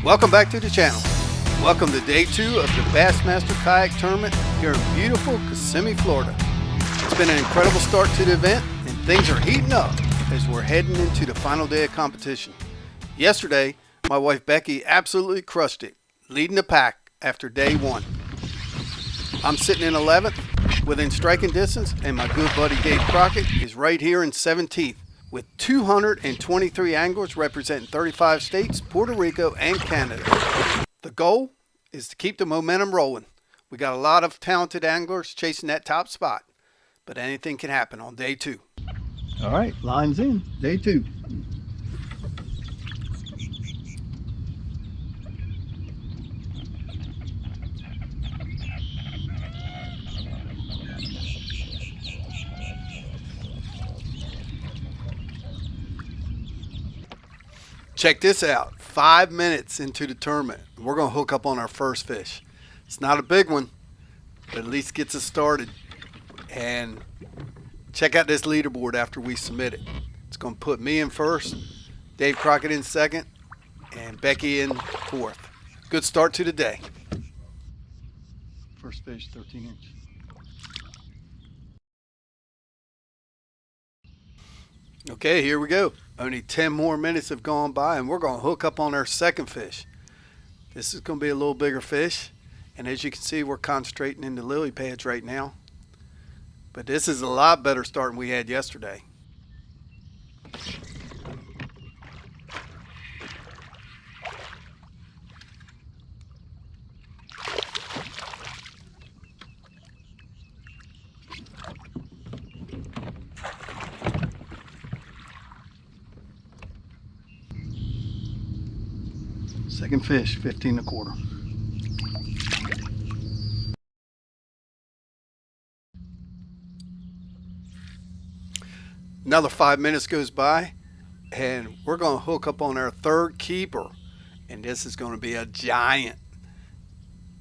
Welcome back to the channel. Welcome to day 2 of the Bassmaster Kayak Tournament here in beautiful Kissimmee, Florida. It's been an incredible start to the event and things are heating up as we're heading into the final day of competition. Yesterday, my wife Becky absolutely crushed it, leading the pack after day 1. I'm sitting in 11th within striking distance, and my good buddy Dave Crockett is right here in 17th. With 223 anglers representing 35 states, Puerto Rico, and Canada. The goal is to keep the momentum rolling. We got a lot of talented anglers chasing that top spot, but anything can happen on day 2. All right, lines in, day 2. Check this out, 5 minutes into the tournament, we're going to hook up on our first fish. It's not a big one, but at least gets us started. And check out this leaderboard after we submit it. It's going to put me in first, Dave Crockett in second, and Becky in fourth. Good start to the day. First fish, 13 inch. Okay, here we go. Only 10 more minutes have gone by and we're going to hook up on our second fish. This is going to be a little bigger fish, and as you can see, we're concentrating in the lily pads right now. But this is a lot better start than we had yesterday. Second fish, 15 1/4. Another 5 minutes goes by and we're going to hook up on our third keeper, and this is going to be a giant.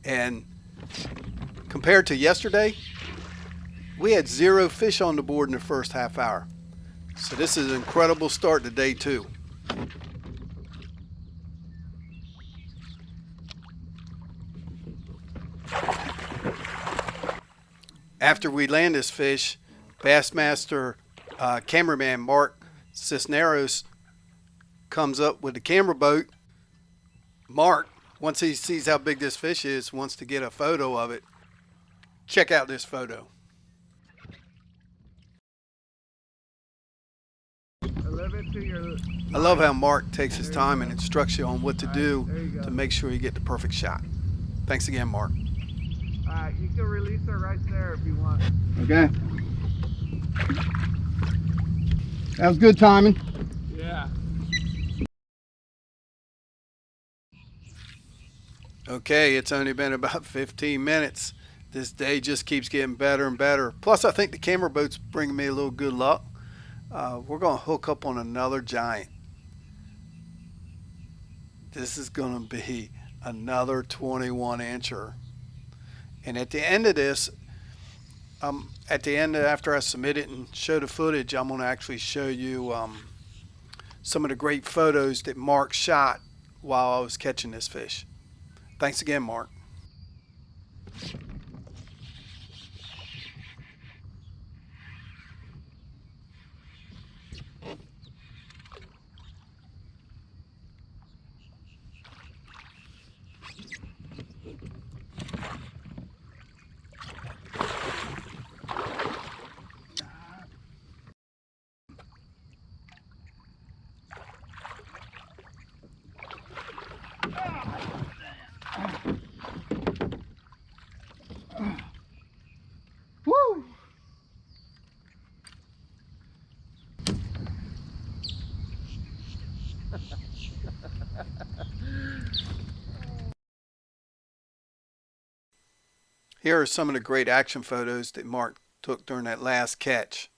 And compared to yesterday, we had 0 fish on the board in the first half hour. So this is an incredible start to day 2. After we land this fish, Bassmaster cameraman Mark Cisneros comes up with the camera boat. Mark, once he sees how big this fish is, wants to get a photo of it. Check out this photo. I love how Mark takes his time and instructs you on what to do to make sure you get the perfect shot. Thanks again, Mark. You can release her right there if you want. Okay. That was good timing. Yeah. Okay, it's only been about 15 minutes. This day just keeps getting better and better. Plus, I think the camera boat's bringing me a little good luck. We're going to hook up on another giant. This is going to be another 21 incher. And at the end of this, after I submit it and show the footage, I'm going to actually show you some of the great photos that Mark shot while I was catching this fish. Thanks again, Mark. Woo! Here are some of the great action photos that Mark took during that last catch.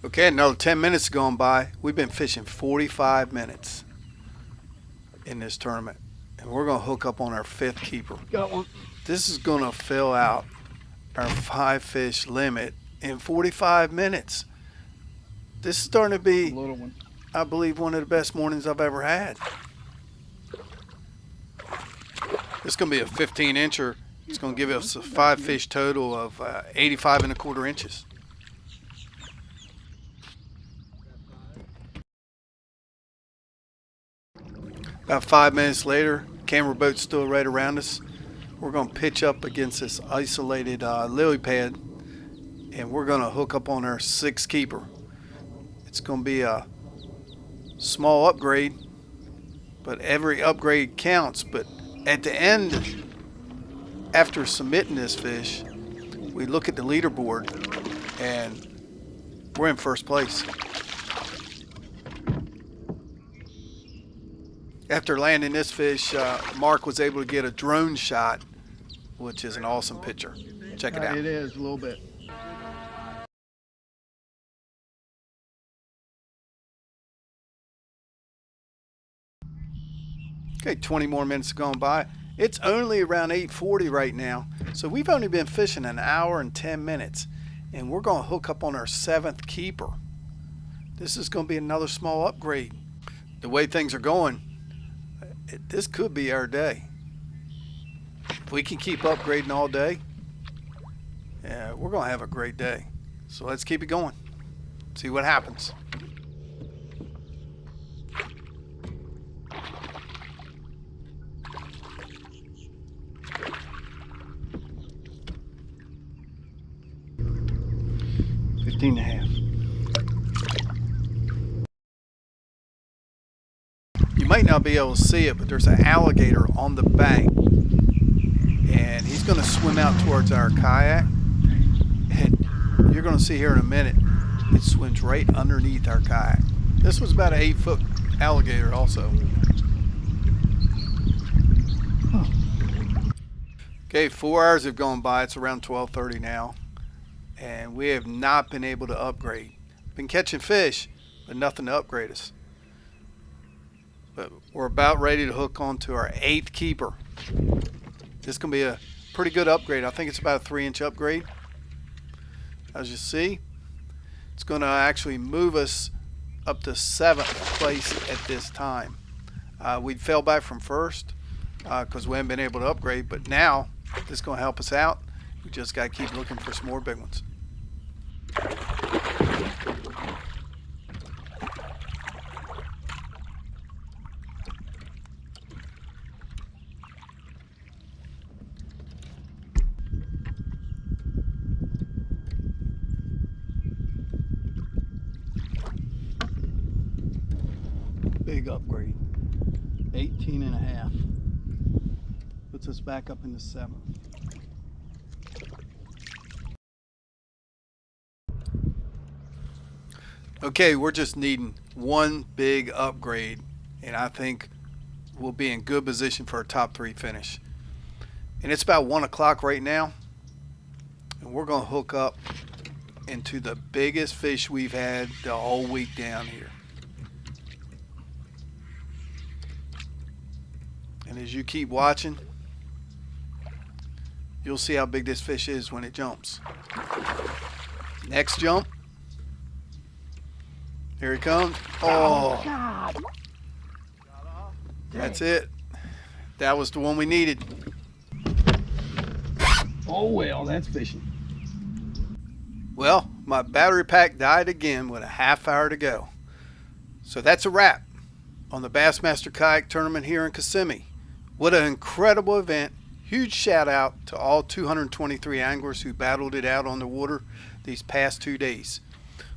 Okay, another 10 minutes gone by. We've been fishing 45 minutes in this tournament, and we're going to hook up on our 5th keeper. Got one. This is going to fill out our 5-fish limit in 45 minutes. This is starting to be, Little one. I believe, one of the best mornings I've ever had. This is going to be a 15-incher. It's going to give us a 5-fish total of 85 1/4 inches. About 5 minutes later, camera boat's still right around us. We're going to pitch up against this isolated lily pad, and we're going to hook up on our 6 keeper. It's going to be a small upgrade, but every upgrade counts. But at the end, after submitting this fish, we look at the leaderboard and we're in first place. After landing this fish, Mark was able to get a drone shot, which is an awesome picture. Check it out. It is a little bit. Okay, 20 more minutes have gone by. It's only around 8:40 right now, so we've only been fishing an hour and 10 minutes, and we're going to hook up on our 7th keeper. This is going to be another small upgrade. The way things are going, this could be our day. If we can keep upgrading all day, yeah, we're going to have a great day. So let's keep it going. See what happens. And a half. You might not be able to see it, but there's an alligator on the bank, and he's going to swim out towards our kayak, and you're going to see here in a minute it swims right underneath our kayak. This was about an 8-foot alligator also. Okay, 4 hours have gone by. It's around 12:30 now, and we have not been able to upgrade. Been catching fish, but nothing to upgrade us. But we're about ready to hook onto our 8th keeper. This is going to be a pretty good upgrade. I think it's about a 3-inch upgrade. As you see, it's going to actually move us up to 7th place at this time. We fell back from 1st because we haven't been able to upgrade, but now this is going to help us out. We just got to keep looking for some more big ones. Big upgrade. 18.5. Puts us back up in the 7th. Okay, we're just needing one big upgrade, and I think we'll be in good position for a top 3 finish. And it's about 1 o'clock right now, and we're going to hook up into the biggest fish we've had the whole week down here. And as you keep watching, you'll see how big this fish is when it jumps. Next jump. Here he comes. Oh, that's it. That was the one we needed. Oh well, that's fishing. Well, my battery pack died again with a half hour to go. So that's a wrap on the Bassmaster Kayak Tournament here in Kissimmee. What an incredible event. Huge shout out to all 223 anglers who battled it out on the water these past 2 days.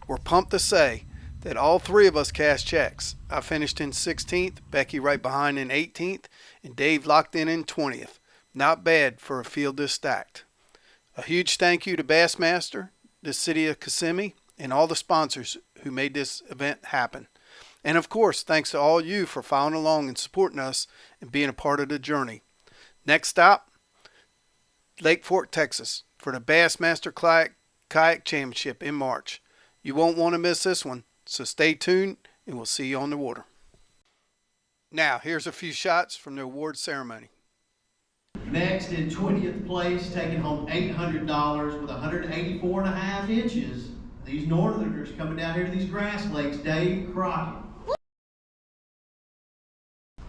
We're pumped to say that all 3 of us cashed checks. I finished in 16th, Becky right behind in 18th, and Dave locked in 20th. Not bad for a field this stacked. A huge thank you to Bassmaster, the city of Kissimmee, and all the sponsors who made this event happen. And of course, thanks to all you for following along and supporting us and being a part of the journey. Next stop, Lake Fork, Texas, for the Bassmaster Kayak Championship in March. You won't want to miss this one, so stay tuned and we'll see you on the water. Now, here's a few shots from the award ceremony. Next, in 20th place, taking home $800 with 184.5 inches. These Northerners coming down here to these grass lakes, Dave Crockett.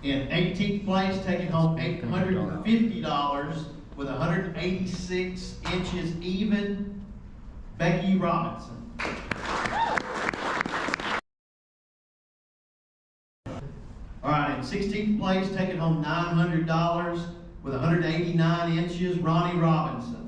In 18th place, taking home $850 with 186 inches even, Becky Robinson. All right, in 16th place, taking home $900 with 189 inches, Ronnie Robinson.